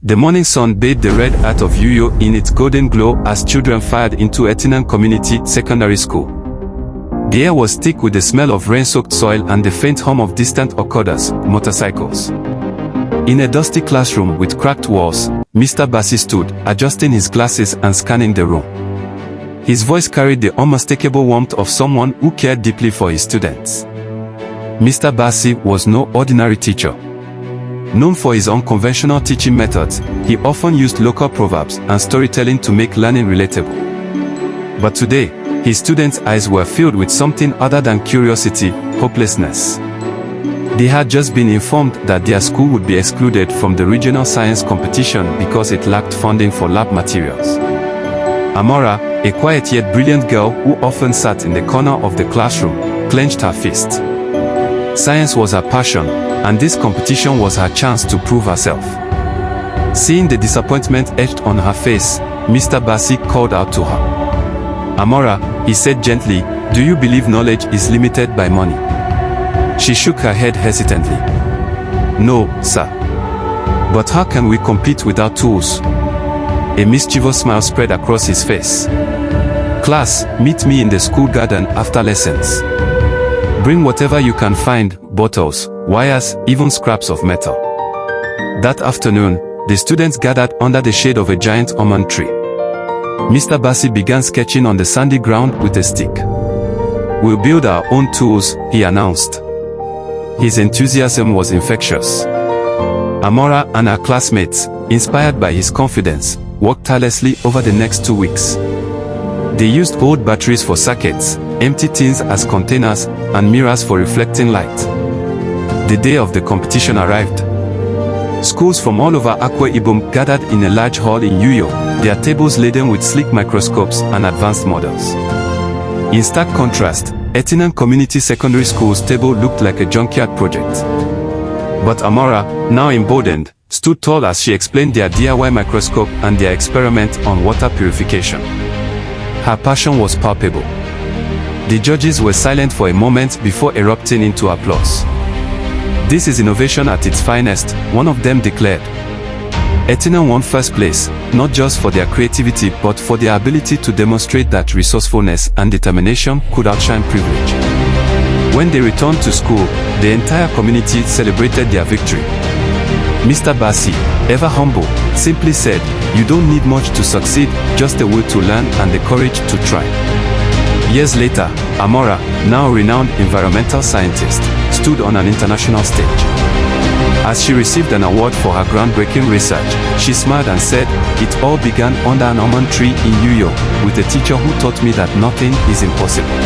The morning sun bathed the red earth of Uyo in its golden glow as children filed into Etinan Community Secondary School. The air was thick with the smell of rain-soaked soil and the faint hum of distant Okodas, motorcycles. In a dusty classroom with cracked walls, Mr. Bassey stood, adjusting his glasses and scanning the room. His voice carried the unmistakable warmth of someone who cared deeply for his students. Mr. Bassey was no ordinary teacher. Known for his unconventional teaching methods, he often used local proverbs and storytelling to make learning relatable. But today, his students' eyes were filled with something other than curiosity, hopelessness. They had just been informed that their school would be excluded from the regional science competition because it lacked funding for lab materials. Amara, a quiet yet brilliant girl who often sat in the corner of the classroom, clenched her fist. Science was her passion, and this competition was her chance to prove herself. Seeing the disappointment etched on her face, Mr. Bassey called out to her. "Amara," he said gently, "do you believe knowledge is limited by money?" She shook her head hesitantly. "No, sir. But how can we compete without tools?" A mischievous smile spread across his face. "Class, meet me in the school garden after lessons. Bring whatever you can find, bottles, wires, even scraps of metal." That afternoon, the students gathered under the shade of a giant almond tree. Mr. Bassey began sketching on the sandy ground with a stick. "We'll build our own tools," he announced. His enthusiasm was infectious. Amara and her classmates, inspired by his confidence, worked tirelessly over the next 2 weeks. They used old batteries for circuits, empty tins as containers, and mirrors for reflecting light. The day of the competition arrived. Schools from all over Akwa Ibom gathered in a large hall in Uyo, their tables laden with sleek microscopes and advanced models. In stark contrast, Etinan Community Secondary School's table looked like a junkyard project. But Amara, now emboldened, stood tall as she explained their DIY microscope and their experiment on water purification. Her passion was palpable. The judges were silent for a moment before erupting into applause. "This is innovation at its finest," one of them declared. Etinan won first place, not just for their creativity but for their ability to demonstrate that resourcefulness and determination could outshine privilege. When they returned to school, the entire community celebrated their victory. Mr. Bassey, ever humble, simply said, "You don't need much to succeed, just the will to learn and the courage to try." Years later, Amara, now a renowned environmental scientist, stood on an international stage. As she received an award for her groundbreaking research, she smiled and said, "It all began under an almond tree in Uyo, with a teacher who taught me that nothing is impossible."